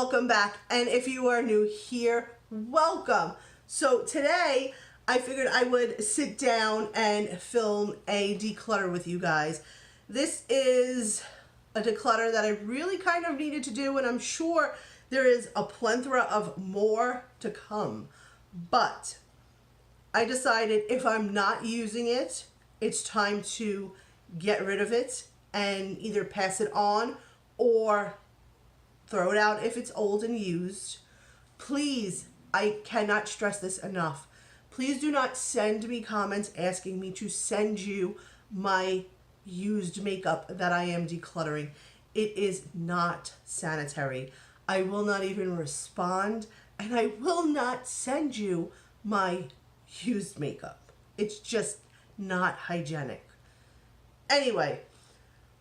welcome back. And if you are new here, welcome. So today I figured I would sit down and film a declutter with you guys. This is a declutter that I really kind of needed to do, and I'm sure there is a plethora of more to come. But I decided if I'm not using it, it's time to get rid of it and either pass it on or throw it out if it's old and used. Please, I cannot stress this enough. Please do not send me comments asking me to send you my used makeup that I am decluttering. It is not sanitary. I will not even respond, and I will not send you my used makeup. It's just not hygienic. Anyway,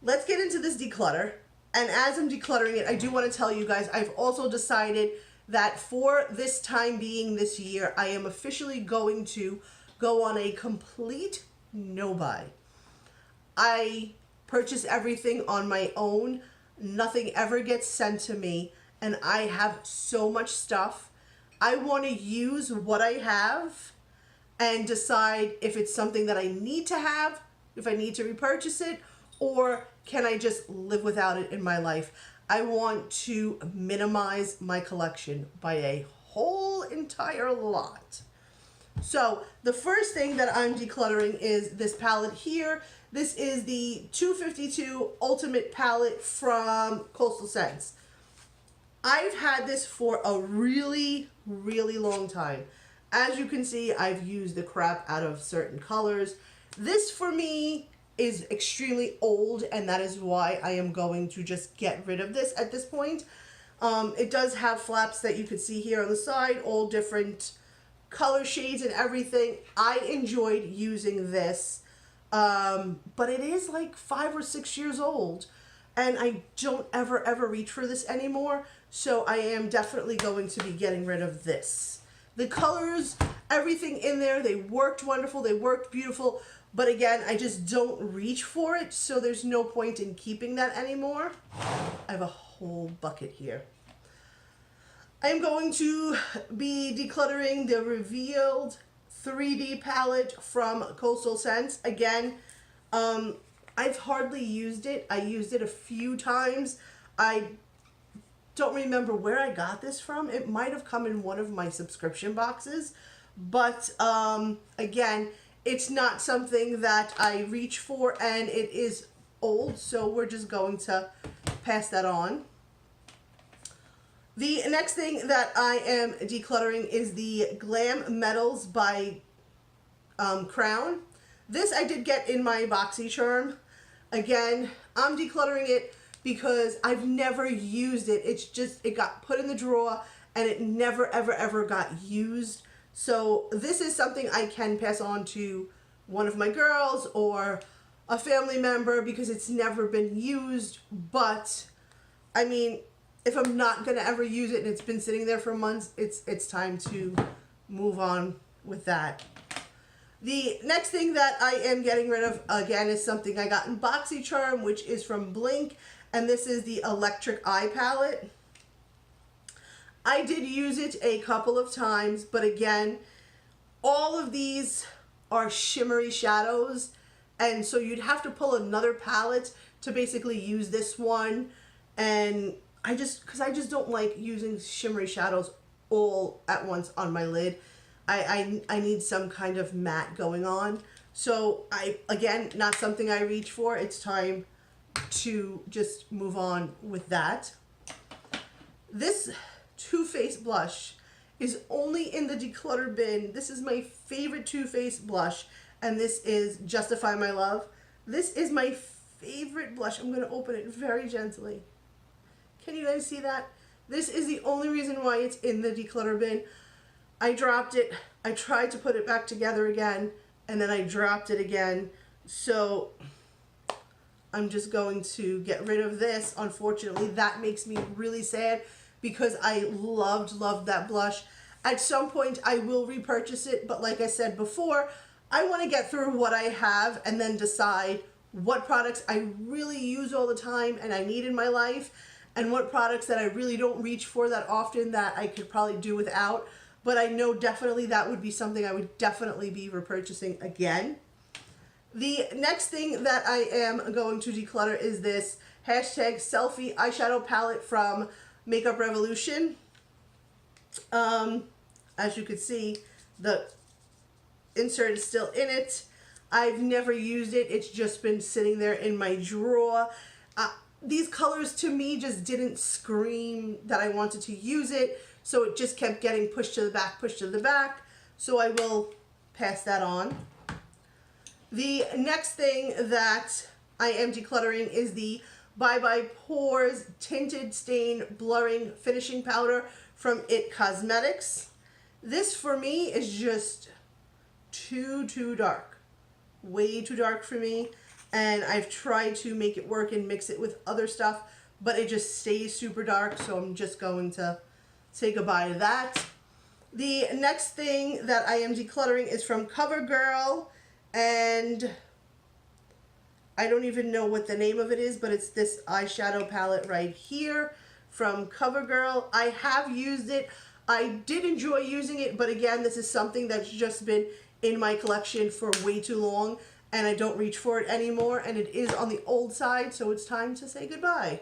let's get into this declutter. And as I'm decluttering it, I do want to tell you guys, I've also decided that for this time being this year, I am officially going to go on a complete no-buy. I purchase everything on my own. Nothing ever gets sent to me, and I have so much stuff. I want to use what I have and decide if it's something that I need to have, if I need to repurchase it, or can I just live without it in my life? I want to minimize my collection by a whole entire lot. So the first thing that I'm decluttering is this palette here. This is the 252 Ultimate Palette from Coastal Scents. I've had this for a really, really long time. As you can see, I've used the crap out of certain colors. This for me is extremely old, and that is why I am going to just get rid of this at this point. It does have flaps that you can see here on the side, all different color shades and everything. I enjoyed using this, but it is like 5 or 6 years old, and I don't ever reach for this anymore, so I am definitely going to be getting rid of this. The colors, everything in there, they worked wonderful, they worked beautiful, but again, I just don't reach for it, so there's no point in keeping that anymore. I have a whole bucket here. I'm going to be decluttering the Revealed 3D palette from Coastal Scents. Again, I've hardly used it. I used it a few times. I don't remember where I got this from. It might have come in one of my subscription boxes, but again, it's not something that I reach for, and it is old, so we're just going to pass that on. The next thing that I am decluttering is the Glam Metals by Crown. This I did get in my BoxyCharm. Again, I'm decluttering it because I've never used it. It's just, it got put in the drawer and it never ever got used. So this is something I can pass on to one of my girls or a family member because it's never been used. But I mean, if I'm not gonna ever use it and it's been sitting there for months, it's time to move on with that. The next thing that I am getting rid of, again, is something I got in BoxyCharm, which is from Blink, and this is the Electric Eye Palette. I did use it a couple of times, but again, all of these are shimmery shadows, and so you'd have to pull another palette to basically use this one, and because I just don't like using shimmery shadows all at once on my lid. I need some kind of matte going on. So again, not something I reach for. It's time to just move on with that. This Too Faced blush is only in the declutter bin. This is my favorite Too Faced blush, and this is Justify My Love. This is my favorite blush. I'm going to open it very gently. Can you guys see that? This is the only reason why it's in the declutter bin. I dropped it. I tried to put it back together again, and then I dropped it again. So I'm just going to get rid of this. Unfortunately, that makes me really sad because I loved that blush. At some point, I will repurchase it, but like I said before, I want to get through what I have and then decide what products I really use all the time and I need in my life, and what products that I really don't reach for that often that I could probably do without. But I know definitely that would be something I would definitely be repurchasing again. The next thing that I am going to declutter is this hashtag selfie eyeshadow palette from Makeup Revolution. As you can see, the insert is still in it. I've never used it. It's just been sitting there in my drawer. These colors to me just didn't scream that I wanted to use it, so it just kept getting pushed to the back, pushed to the back. So I will pass that on. The next thing that I am decluttering is the Bye Bye Pores Tinted Stain Blurring Finishing Powder from IT Cosmetics. This for me is just too dark. Way too dark for me. And I've tried to make it work and mix it with other stuff, but it just stays super dark, so I'm just going to say goodbye to that. The next thing that I am decluttering is from CoverGirl, and I don't even know what the name of it is, but it's this eyeshadow palette right here from CoverGirl. I have used it. I did enjoy using it, but again, this is something that's just been in my collection for way too long, and I don't reach for it anymore, and it is on the old side, so it's time to say goodbye.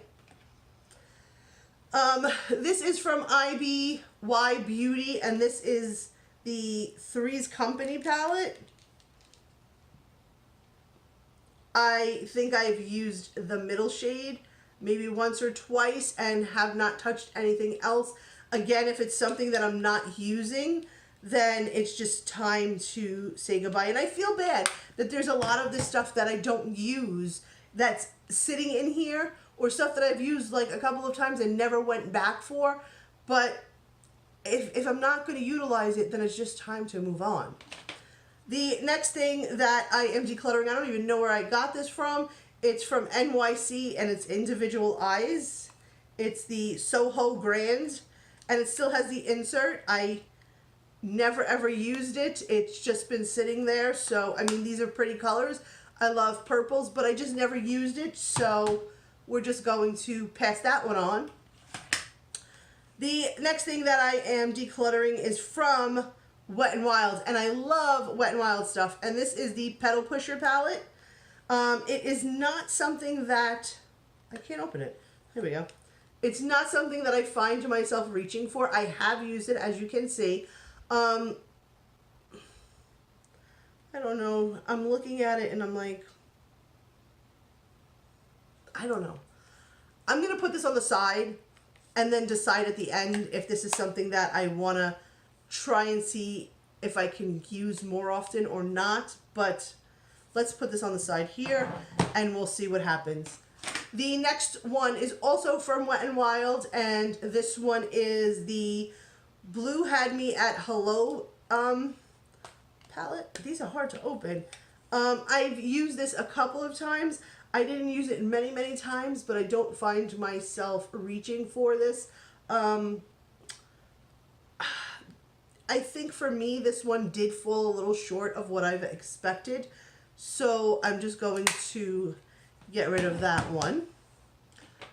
This is from IBY Beauty, and this is the Three's Company palette. I think I've used the middle shade maybe once or twice and have not touched anything else. Again, if it's something that I'm not using, then it's just time to say goodbye. And I feel bad that there's a lot of this stuff that I don't use that's sitting in here, or stuff that I've used like a couple of times and never went back for. But if I'm not going to utilize it, then it's just time to move on. The next thing that I am decluttering, I don't even know where I got this from. It's from NYC, and it's Individual Eyes. It's the Soho Grand, and it still has the insert. I never ever used it. It's just been sitting there. So, I mean, these are pretty colors. I love purples, but I just never used it. So we're just going to pass that one on. The next thing that I am decluttering is from Wet n Wild, and I love Wet n Wild stuff. And this is the Petal Pusher palette. It is not something that, I can't open it. Here we go. It's not something that I find myself reaching for. I have used it, as you can see. I don't know. I'm looking at it and I'm like, I don't know. I'm going to put this on the side and then decide at the end if this is something that I want to try and see if I can use more often or not. But let's put this on the side here and we'll see what happens. The next one is also from Wet n Wild, and this one is the Blue Had Me at Hello palette. These are hard to open. I've used this a couple of times. I didn't use it many times, but I don't find myself reaching for this. I think for me, this one did fall a little short of what I've expected. So I'm just going to get rid of that one.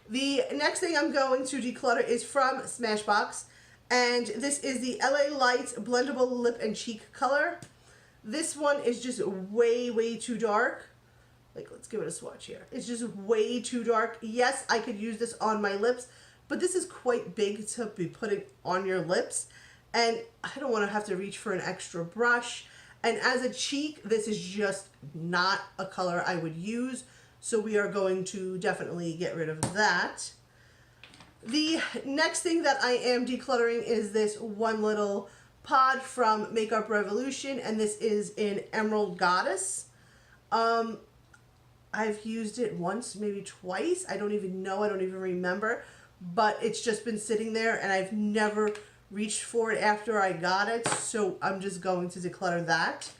The next thing I'm going to declutter is from Smashbox, and this is the LA Lights Blendable Lip and Cheek Color. This one is just way too dark. Like, let's give it a swatch here. It's just way too dark. Yes, I could use this on my lips, but this is quite big to be putting on your lips, and I don't want to have to reach for an extra brush. And as a cheek, this is just not a color I would use. So we are going to definitely get rid of that. The next thing that I am decluttering is this one little pod from Makeup Revolution, and this is in Emerald Goddess. I've used it once, maybe twice. I don't even know. I don't even remember. But it's just been sitting there, and I've never reached for it after I got it. So I'm just going to declutter that.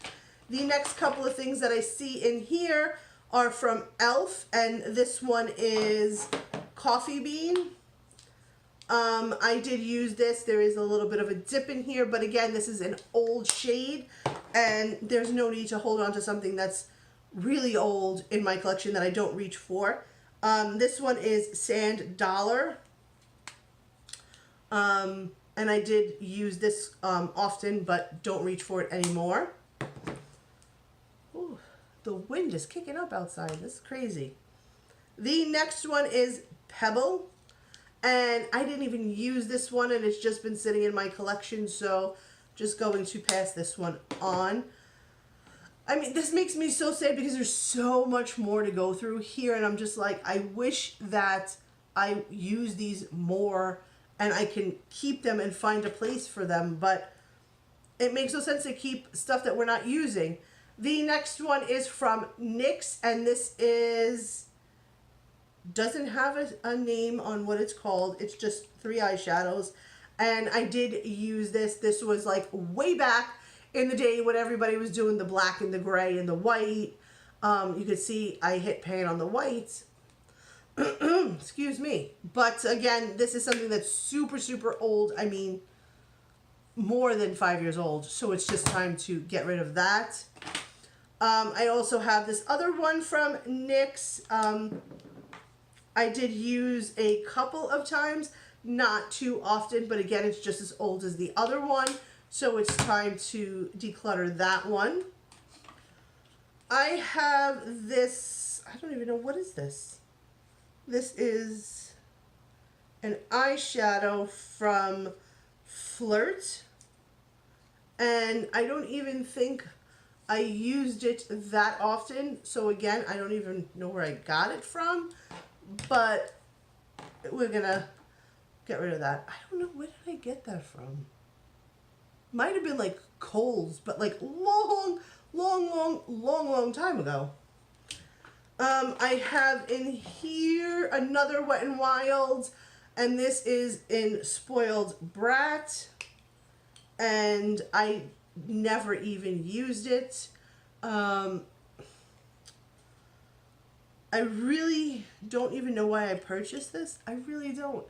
The next couple of things that I see in here are from e.l.f. and this one is Coffee Bean. I did use this. There is a little bit of a dip in here, but again, this is an old shade, and there's no need to hold on to something that's really old in my collection that I don't reach for. This one is Sand Dollar. And I did use this often, but don't reach for it anymore. Ooh, the wind is kicking up outside. This is crazy. The next one is Pebble. And I didn't even use this one, and it's just been sitting in my collection, so just going to pass this one on. I mean, this makes me so sad because there's so much more to go through here, and I'm just like, I wish that I use these more and I can keep them and find a place for them, but it makes no sense to keep stuff that we're not using. The next one is from NYX, and this doesn't have a name on what it's called. It's just 3 eyeshadows, and I did use this. This was like way back in the day when everybody was doing the black and the gray and the white. You could see I hit pan on the whites. Excuse me. But again, this is something that's super, super old. I mean, more than 5 years old. So it's just time to get rid of that. I also have this other one from NYX. I did use a couple of times, not too often, but again, it's just as old as the other one. So it's time to declutter that one. I have this, I don't even know, what is this? This is an eyeshadow from Flirt, and I don't even think I used it that often. So again, I don't even know where I got it from, but we're gonna get rid of that. I don't know, where did I get that from? Might have been like Kohl's, but like long time ago. I have in here another Wet n Wild, and this is in Spoiled Brat, and I never even used it. I really don't even know why I purchased this. I really don't.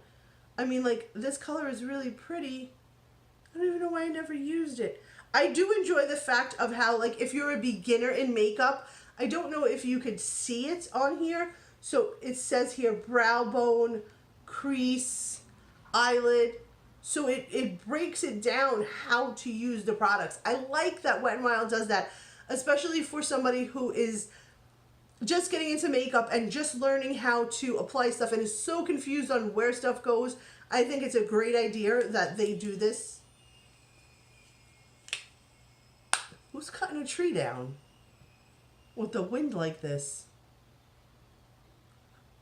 I mean, like, this color is really pretty. I don't even know why I never used it. I do enjoy the fact of how, like, if you're a beginner in makeup, I don't know if you could see it on here. So it says here brow bone, crease, eyelid. So it breaks it down how to use the products. I like that Wet n Wild does that, especially for somebody who is just getting into makeup and just learning how to apply stuff and is so confused on where stuff goes. I think it's a great idea that they do this. Who's cutting a tree down with the wind like this?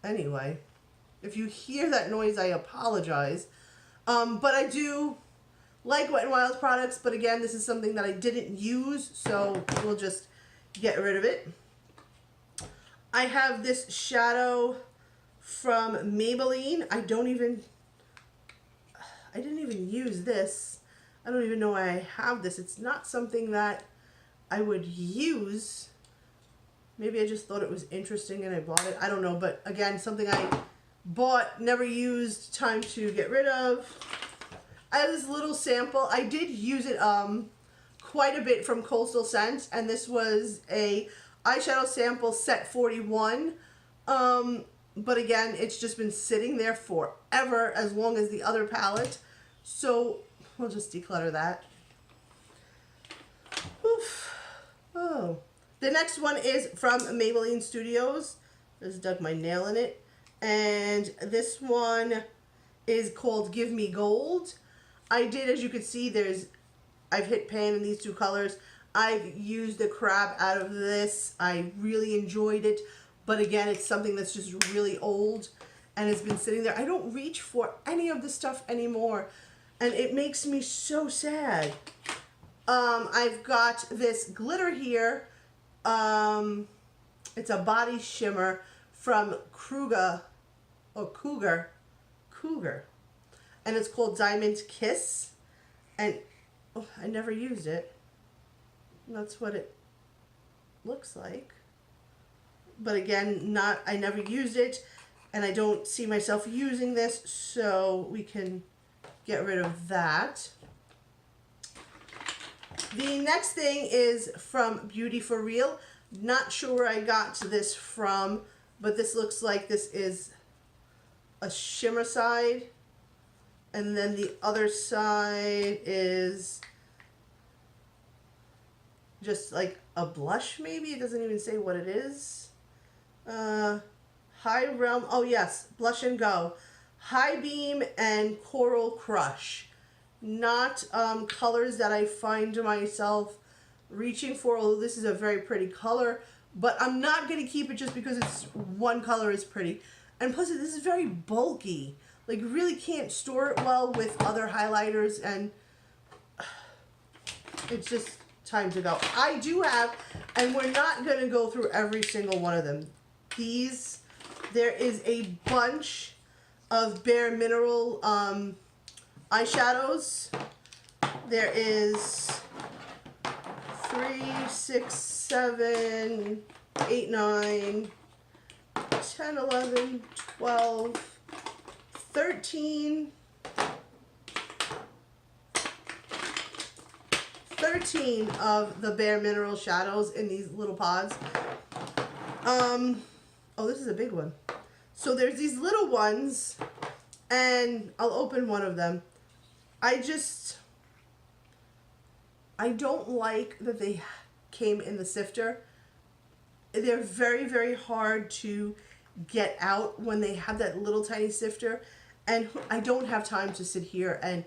Anyway, if you hear that noise, I apologize. But I do like Wet n Wild's products, but again, this is something that I didn't use, so we'll just get rid of it. I have this shadow from Maybelline. I didn't even use this. I don't even know why I have this. It's not something that I would use. Maybe I just thought it was interesting and I bought it. I don't know, but again, something I bought, never used, time to get rid of. I have this little sample. I did use it quite a bit from Coastal Scents, and this was a eyeshadow sample set 41. But again, it's just been sitting there forever, as long as the other palette. So we'll just declutter that. Oof. Oh. The next one is from Maybelline Studios. Just dug my nail in it. And this one is called Give Me Gold. I did, as you can see, I've hit pan in these two colors. I've used the crap out of this. I really enjoyed it. But again, it's something that's just really old and it's been sitting there. I don't reach for any of this stuff anymore, and it makes me so sad. I've got this glitter here. It's a body shimmer from Cougar, and it's called Diamond Kiss, and oh, I never used it. That's what it looks like. But again, I never used it, and I don't see myself using this, so we can get rid of that. The next thing is from Beauty for Real. Not sure where I got this from, but this looks like this is a shimmer side. And then the other side is just like a blush, maybe. It doesn't even say what it is. High Realm. Oh, yes. Blush and Go. High Beam and Coral Crush. Not colors that I find myself reaching for, although this is a very pretty color. But I'm not going to keep it just because it's one color is pretty. And plus, this is very bulky. Like, really can't store it well with other highlighters, and it's just time to go. I do have, and we're not going to go through every single one of them. These, there is a bunch of Bare Mineral eyeshadows. There is 3, 6, 7, 8, 9, 10, 11, 12, 13 of the Bare Mineral shadows in these little pods. Oh, this is a big one. So there's these little ones, and I'll open one of them. I don't like that they came in the sifter. They're very, very hard to get out when they have that little tiny sifter, and I don't have time to sit here and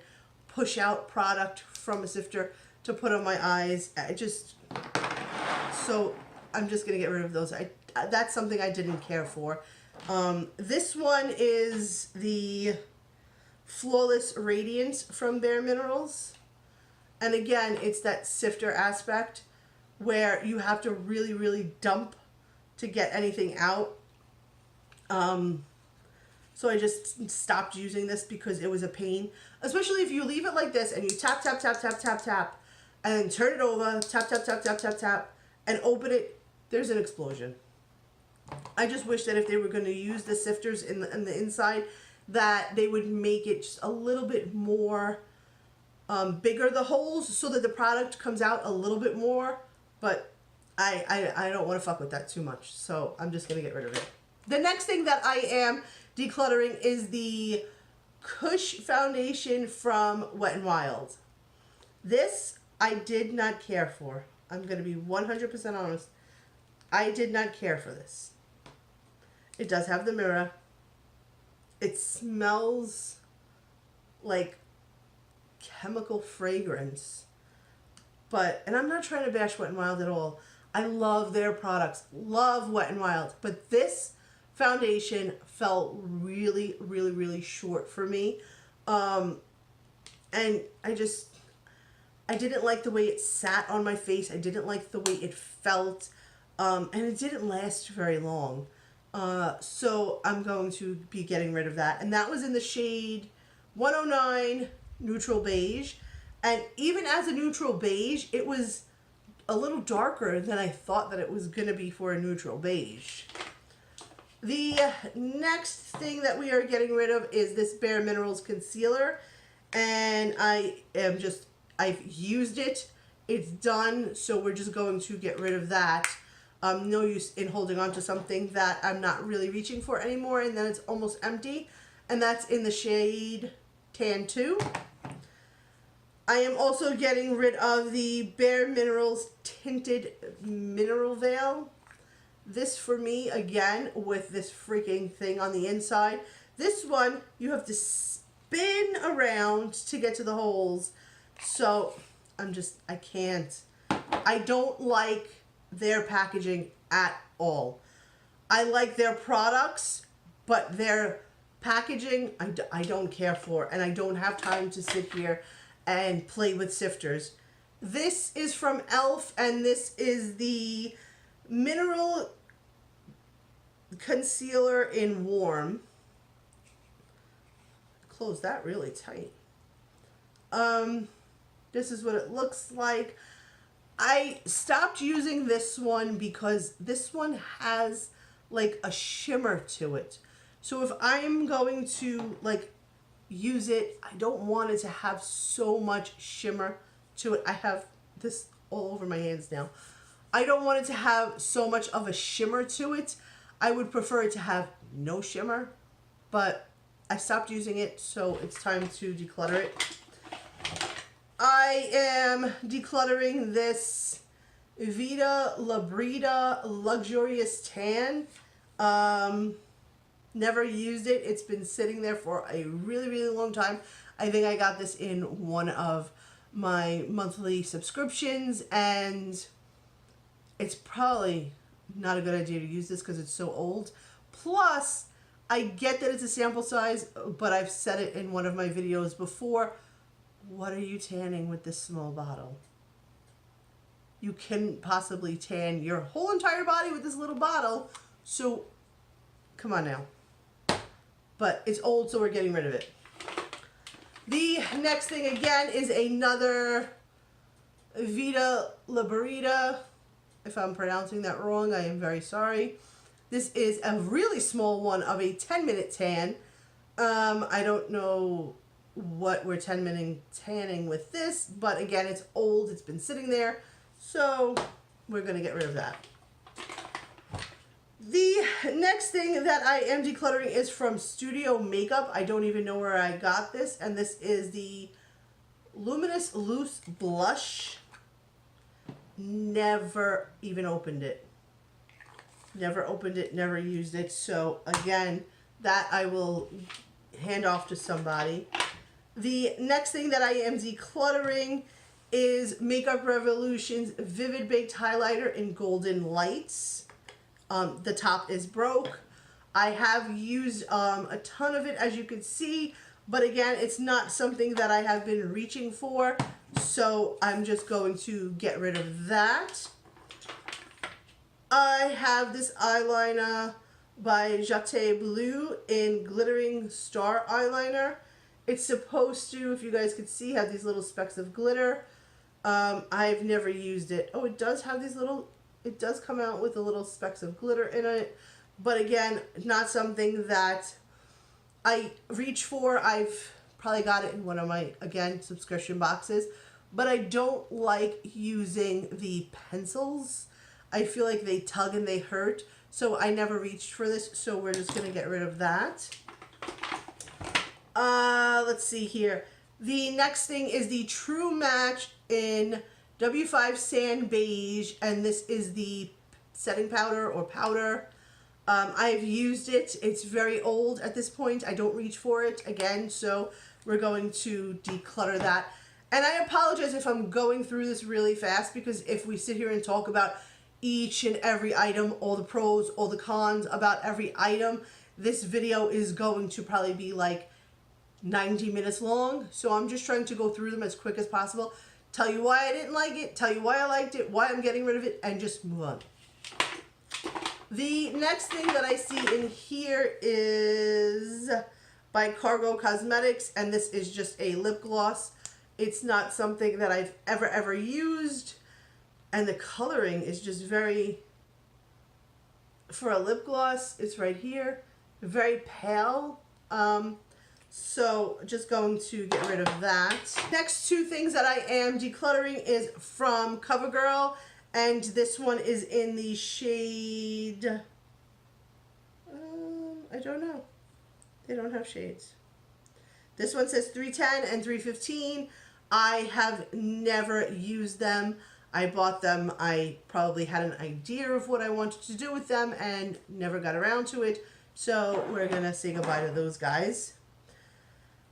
push out product from a sifter to put on my eyes. So I'm just gonna get rid of those. That's something I didn't care for. This one is the Flawless Radiance from Bare Minerals, and again, it's that sifter aspect where you have to really, really dump to get anything out. So I just stopped using this because it was a pain, especially if you leave it like this and you tap, tap, tap, tap, tap, tap, and then turn it over, tap, tap, tap, tap, tap, tap, and open it, there's an explosion. I just wish that if they were going to use the sifters in the inside, that they would make it just a little bit more bigger, the holes, so that the product comes out a little bit more, but I don't want to fuck with that too much, so I'm just going to get rid of it. The next thing that I am decluttering is the Kush foundation from Wet n Wild. This I did not care for. I'm going to be 100% honest. I did not care for this. It does have the mirror. It smells like chemical fragrance. And I'm not trying to bash Wet n Wild at all. I love their products. Love Wet n Wild. But this foundation felt really, really, really short for me. And I didn't like the way it sat on my face. I didn't like the way it felt. And it didn't last very long. So I'm going to be getting rid of that. And that was in the shade 109 Neutral Beige. And even as a neutral beige, it was a little darker than I thought that it was going to be for a neutral beige. The next thing that we are getting rid of is this Bare Minerals concealer. And I've used it. It's done. So we're just going to get rid of that. No use in holding on to something that I'm not really reaching for anymore, and then it's almost empty. And that's in the shade Tan 2. I am also getting rid of the Bare Minerals Tinted Mineral Veil. This for me, again, with this freaking thing on the inside. This one, you have to spin around to get to the holes. So, I can't. I don't like their packaging at all. I like their products, but their packaging, I don't care for, and I don't have time to sit here and play with sifters. This is from e.l.f. and this is the Mineral Concealer in Warm. Close that really tight. This is what it looks like. I stopped using this one because this one has like a shimmer to it. So if I'm going to like use it, I don't want it to have so much shimmer to it. I have this all over my hands now. I don't want it to have so much of a shimmer to it. I would prefer it to have no shimmer, but I stopped using it, so it's time to declutter it. I am decluttering this Vita La Brida Luxurious Tan. Never used it. It's been sitting there for a really, really long time. I think I got this in one of my monthly subscriptions, and it's probably not a good idea to use this because it's so old. Plus, I get that it's a sample size, but I've said it in one of my videos before. What are you tanning with this small bottle? You couldn't possibly tan your whole entire body with this little bottle, so come on now. But it's old, so we're getting rid of it. The next thing again is another Vita La Brida. If I'm pronouncing that wrong, I am very sorry. This is a really small one of a 10-minute tan. I don't know what we're 10-minute tanning with this, but again, it's old. It's been sitting there, so we're going to get rid of that. The next thing that I am decluttering is from Studio Makeup. I don't even know where I got this, and this is the Luminous Loose Blush. Never even opened it. Never opened it, never used it. So again, that I will hand off to somebody. The next thing that I am decluttering is Makeup Revolution's Vivid Baked Highlighter in Golden Lights. The top is broke. I have used a ton of it, as you can see, but again, it's not something that I have been reaching for, so I'm just going to get rid of that. I have this eyeliner by Jacques Bleu in Glittering Star Eyeliner. It's supposed to, if you guys could see, have these little specks of glitter. I've never used it. Oh, it does have these little, it does come out with the little specks of glitter in it. But again, not something that I reach for. I've probably got it in one of my, again, subscription boxes. But I don't like using the pencils. I feel like they tug and they hurt. So I never reached for this. So we're just going to get rid of that. Let's see here. The next thing is the True Match in W5 Sand Beige. And this is the setting powder or powder. I've used it. It's very old at this point. I don't reach for it again. So we're going to declutter that. And I apologize if I'm going through this really fast, because if we sit here and talk about each and every item, all the pros, all the cons about every item, this video is going to probably be like 90 minutes long. So I'm just trying to go through them as quick as possible, tell you why I didn't like it, tell you why I liked it, why I'm getting rid of it, and just move on. The next thing that I see in here is by Cargo Cosmetics, and this is just a lip gloss. It's not something that I've ever used, and the coloring is just very, for a lip gloss, it's right here, very pale. So just going to get rid of that. Next two things that I am decluttering is from CoverGirl, and this one is in the shade, I don't know. They don't have shades. This one says 310 and 315. I have never used them. I bought them. I probably had an idea of what I wanted to do with them and never got around to it. So we're going to say goodbye to those guys.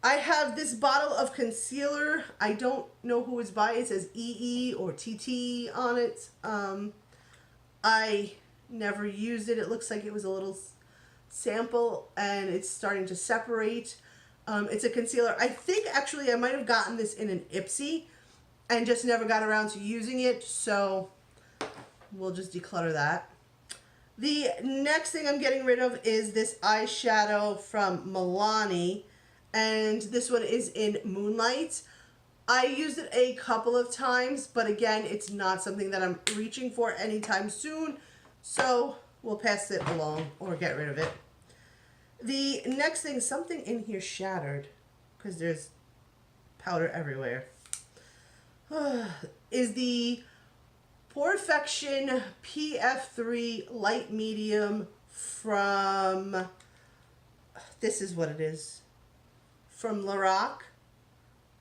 I have this bottle of concealer. I don't know who it's by. It says EE or TT on it. I never used it. It looks like it was a little sample and it's starting to separate. It's a concealer. I think actually I might have gotten this in an Ipsy and just never got around to using it. So we'll just declutter that. The next thing I'm getting rid of is this eyeshadow from Milani. And this one is in Moonlight. I used it a couple of times, but again, it's not something that I'm reaching for anytime soon. So we'll pass it along or get rid of it. The next thing, something in here shattered because there's powder everywhere, is the Perfection PF3 Light Medium from, this is what it is. from Lorac.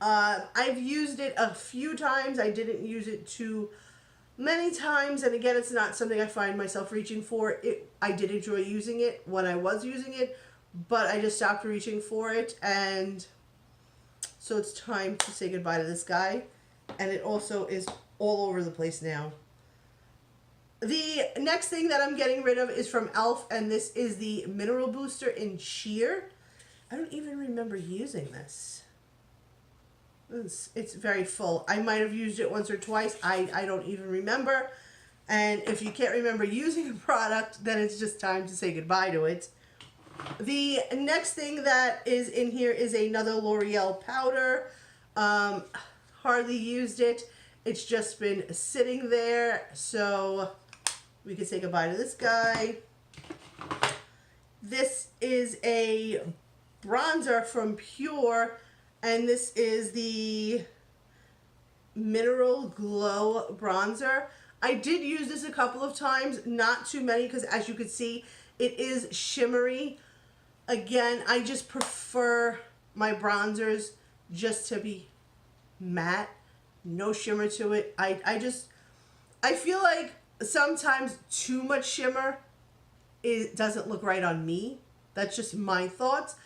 I've used it a few times. I didn't use it too many times, and again, it's not something I find myself reaching for. I did enjoy using it when I was using it, but I just stopped reaching for it, and so it's time to say goodbye to this guy. And it also is all over the place now. The next thing that I'm getting rid of is from e.l.f., and this is the Mineral Booster in Sheer. I don't even remember using this. It's very full. I might have used it once or twice. I don't even remember. And if you can't remember using a product, then it's just time to say goodbye to it. The next thing that is in here is another L'Oreal powder. Hardly used it. It's just been sitting there. So we can say goodbye to this guy. This is a bronzer from Pure. And this is the Mineral Glow Bronzer. I did use this a couple of times, not too many, because as you can see, it is shimmery. Again, I just prefer my bronzers just to be matte, no shimmer to it. I feel like sometimes too much shimmer doesn't look right on me. That's just my thoughts.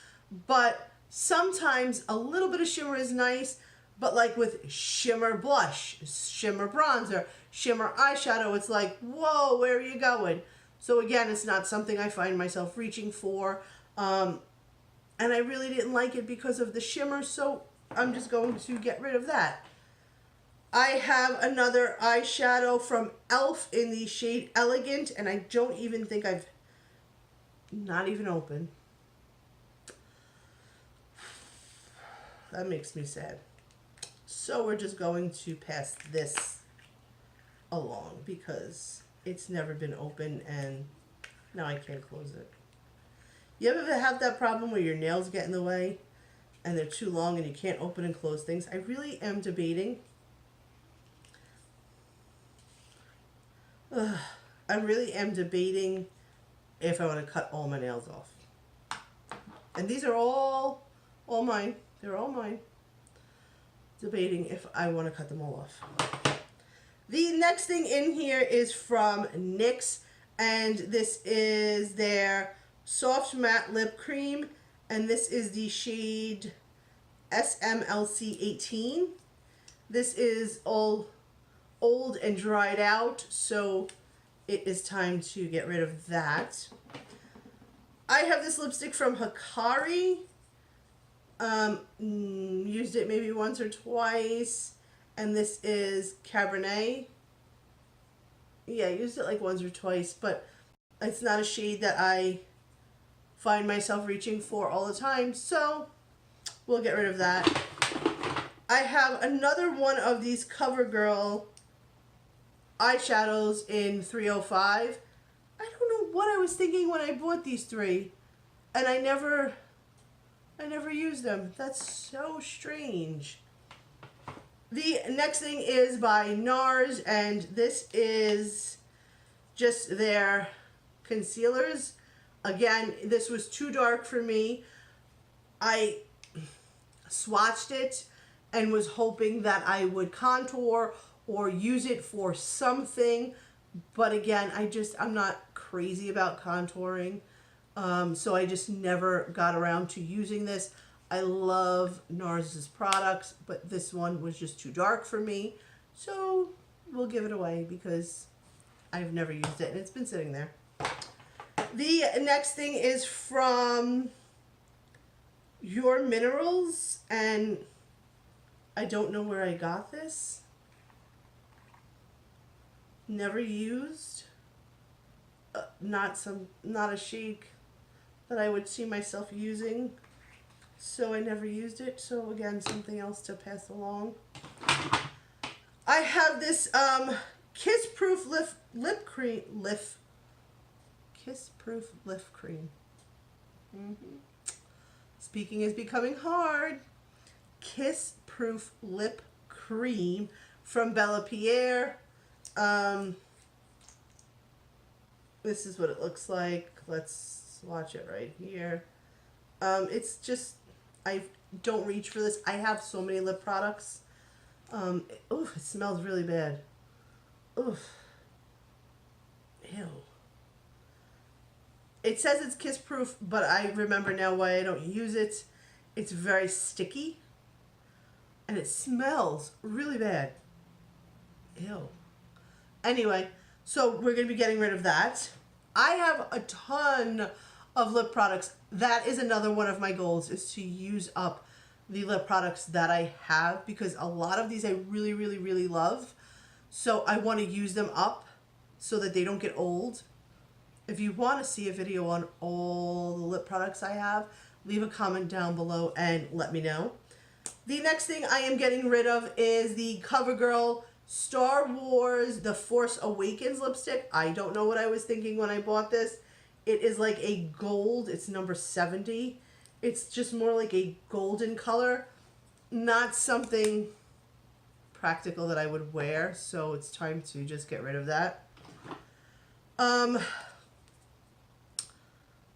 But sometimes a little bit of shimmer is nice, but like with shimmer blush, shimmer bronzer, shimmer eyeshadow, it's like, whoa, where are you going? So again, it's not something I find myself reaching for. And I really didn't like it because of the shimmer, so I'm just going to get rid of that. I have another eyeshadow from e.l.f. in the shade Elegant, and I don't even think not even open. That makes me sad. So we're just going to pass this along because it's never been open and now I can't close it. You ever have that problem where your nails get in the way and they're too long and you can't open and close things? I really am debating. I really am debating if I want to cut all my nails off. And these are all mine. They're all mine. Debating if I want to cut them all off. The next thing in here is from NYX, and this is their Soft Matte Lip Cream, and this is the shade SMLC 18. This is all old and dried out, so it is time to get rid of that. I have this lipstick from Hikari. Used it maybe once or twice, and this is Cabernet. Yeah, I used it like once or twice, but it's not a shade that I find myself reaching for all the time, so we'll get rid of that. I have another one of these CoverGirl eyeshadows in 305. I don't know what I was thinking when I bought these three, and I never used them. That's so strange. The next thing is by NARS, and this is just their concealers. Again, this was too dark for me. I swatched it and was hoping that I would contour or use it for something, but again, I'm not crazy about contouring. So I just never got around to using this. I love NARS's products, but this one was just too dark for me. So we'll give it away because I've never used it and it's been sitting there. The next thing is from Your Minerals, and I don't know where I got this. Never used. Not a shade that I would see myself using, so I never used it. So again, something else to pass along. I have this Kiss Proof Lip Cream. Kiss Proof Lip Cream. Speaking is becoming hard. Kiss Proof Lip Cream from Bella Pierre. This is what it looks like. Let's swatch it right here. It's just, I don't reach for this. I have so many lip products. Oof, it smells really bad. Oof. Ew. It says it's kiss proof, but I remember now why I don't use it. It's very sticky. And it smells really bad. Ew. Anyway, so we're going to be getting rid of that. I have a ton of lip products. That is another one of my goals, is to use up the lip products that I have, because a lot of these I really, really, really love. So I want to use them up so that they don't get old. If you want to see a video on all the lip products I have, leave a comment down below and let me know. The next thing I am getting rid of is the CoverGirl Star Wars The Force Awakens lipstick. I don't know what I was thinking when I bought this. It is like a gold. It's number 70. It's just more like a golden color. Not something practical that I would wear, so it's time to just get rid of that. I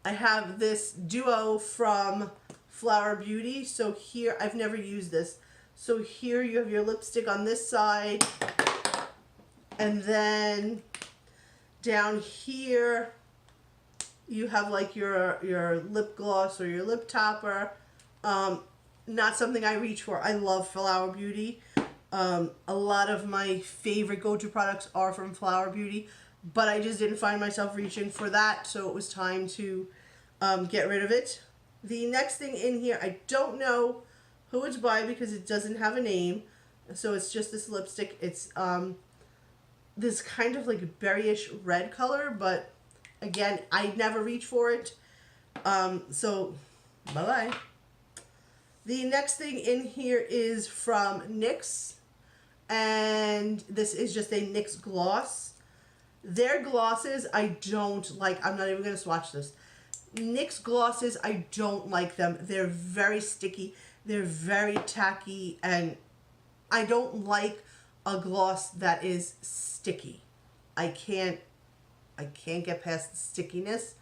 have this duo from Flower Beauty. So here, I've never used this. So here you have your lipstick on this side, and then down here you have like your lip gloss or your lip topper. Not something I reach for. I love Flower Beauty. A lot of my favorite go-to products are from Flower Beauty, but I just didn't find myself reaching for that, so it was time to get rid of it. The next thing in here, I don't know who it's by because it doesn't have a name, so it's just this lipstick. It's this kind of like berryish red color, but again, I never reach for it, so bye-bye. The next thing in here is from NYX, and this is just a NYX gloss. Their glosses I don't like. I'm not even going to swatch this. NYX glosses, I don't like them. They're very sticky. They're very tacky, and I don't like a gloss that is sticky. I can't get past the stickiness,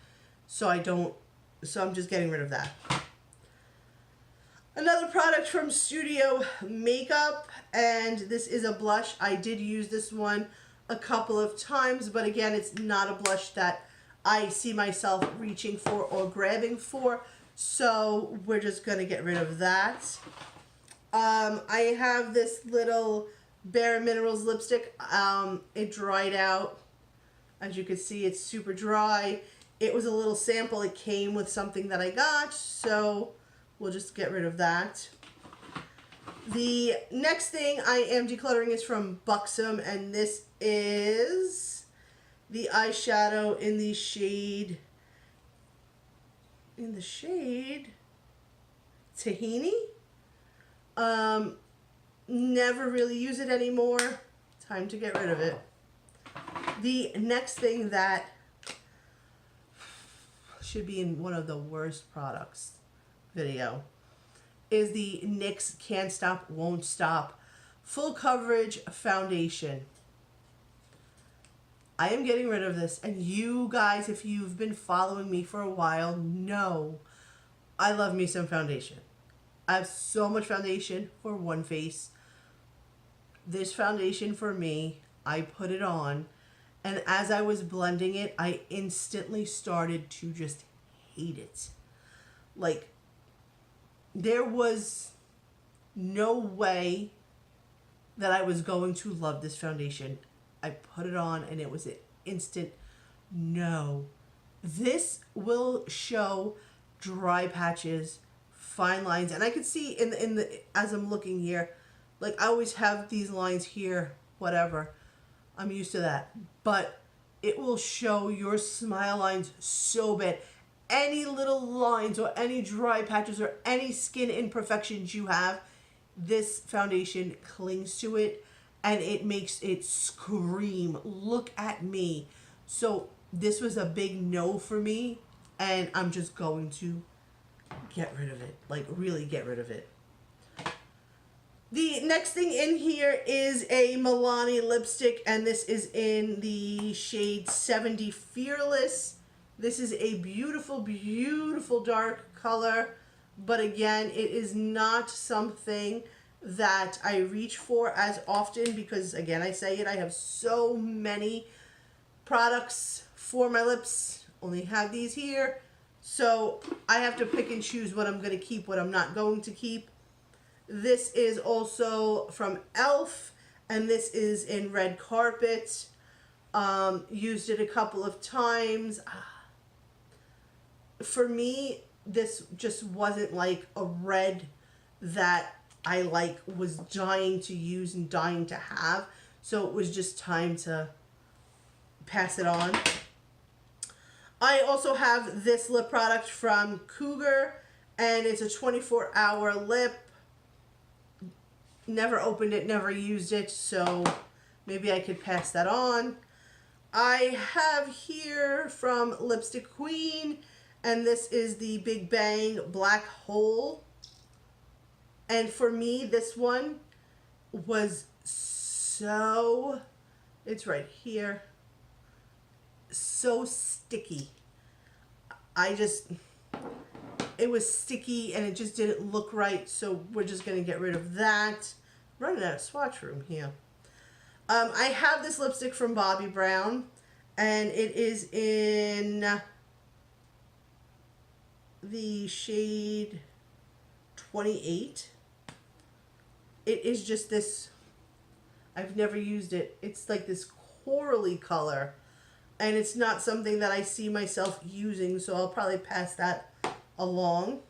so I'm just getting rid of that. Another product from Studio Makeup, and this is a blush. I did use this one a couple of times, but again, it's not a blush that I see myself reaching for or grabbing for, so we're just going to get rid of that. I have this little Bare Minerals lipstick. It dried out. As you can see, it's super dry. It was a little sample. It came with something that I got, so we'll just get rid of that. The next thing I am decluttering is from Buxom, and this is the eyeshadow in the shade Tahini. Never really use it anymore. Time to get rid of it. The next thing that should be in one of the worst products video is the NYX Can't Stop Won't Stop Full Coverage Foundation. I am getting rid of this, and you guys, if you've been following me for a while, know I love me some foundation. I have so much foundation for one face. This foundation for me, I put it on, and as I was blending it, I instantly started to just hate it. Like, there was no way that I was going to love this foundation. I put it on and it was an instant no. This will show dry patches, fine lines, and I can see in the as I'm looking here, like I always have these lines here, whatever. I'm used to that. But it will show your smile lines so bad. Any little lines or any dry patches or any skin imperfections you have, this foundation clings to it and it makes it scream, look at me. So this was a big no for me, and I'm just going to get rid of it, like really get rid of it. The next thing in here is a Milani lipstick, and this is in the shade 70 Fearless. This is a beautiful, beautiful dark color. but again, it is not something that I reach for as often because, again, I say it, I have so many products for my lips, only have these here, so I have to pick and choose what I'm going to keep, what I'm not going to keep. This is also from e.l.f. and this is in Red Carpet. Used it a couple of times. For me, this just wasn't like a red that I was dying to use and dying to have, so it was just time to pass it on. I also have this lip product from Cougar, and it's a 24-hour lip. Never opened it, never used it, so maybe I could pass that on. I have here from Lipstick Queen, and this is the Big Bang Black Hole. And for me, this one was so, it's right here, so sticky. It was sticky and it just didn't look right, so we're just going to get rid of that. Running out of swatch room here. I have this lipstick from Bobbi Brown, and it is in the shade 28. It is just this, I've never used it. It's like this corally color, and it's not something that I see myself using, so I'll probably pass that along.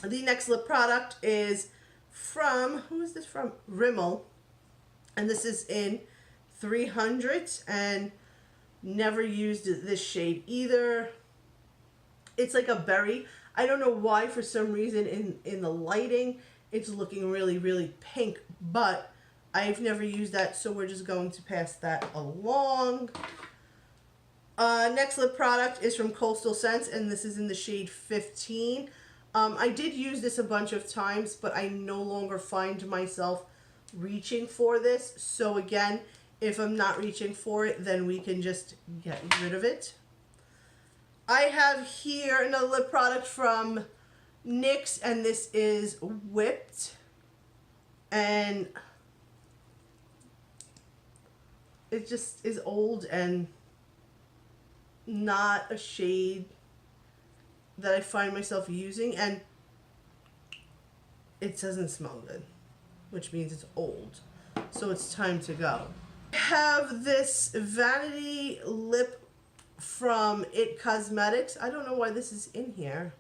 The next lip product is from, who is this from? Rimmel. And this is in 300, and never used this shade either. It's like a berry. I don't know why, for some reason in the lighting it's looking really, really pink, but I've never used that, so we're just going to pass that along. Next lip product is from Coastal Scents, and this is in the shade 15. I did use this a bunch of times, but I no longer find myself reaching for this. So again, if I'm not reaching for it, then we can just get rid of it. I have here another lip product from NYX, and this is Whipped. And it just is old and not a shade that I find myself using, and it doesn't smell good, which means it's old, so it's time to go. I have this Vanity lip from It Cosmetics. I don't know why this is in here,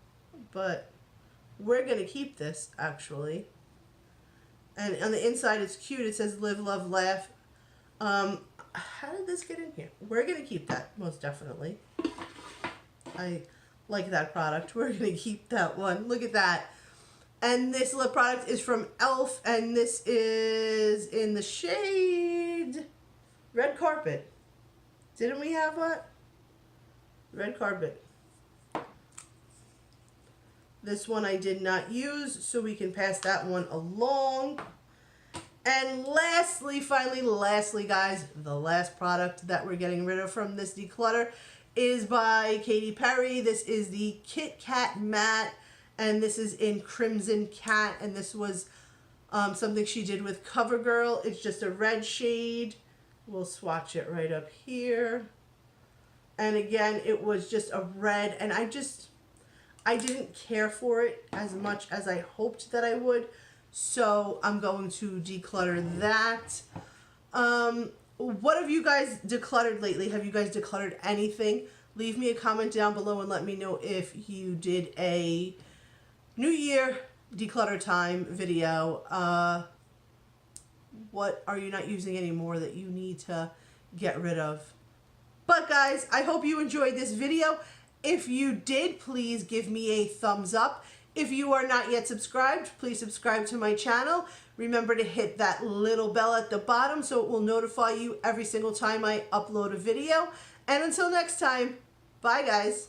but we're gonna keep this actually. And on the inside it's cute, it says Live, Love, Laugh. How did this get in here? We're gonna keep that, most definitely. I like that product. We're gonna keep that one. Look at that. And this lip product is from e.l.f. and this is in the shade Red Carpet. Didn't we have what? Red Carpet. This one I did not use, so we can pass that one along. And lastly, lastly guys, the last product that we're getting rid of from this declutter is by Katy Perry. This is the Kit Kat Matte, and this is in Crimson Cat, and this was something she did with CoverGirl. It's just a red shade. We'll swatch it right up here. And again, it was just a red, and I didn't care for it as much as I hoped that I would. So I'm going to declutter that. What have you guys decluttered lately? Have you guys decluttered anything? Leave me a comment down below and let me know if you did a New Year declutter time video. What are you not using anymore that you need to get rid of? But guys, I hope you enjoyed this video. If you did, please give me a thumbs up. If you are not yet subscribed, please subscribe to my channel. Remember to hit that little bell at the bottom so it will notify you every single time I upload a video. And until next time, bye guys.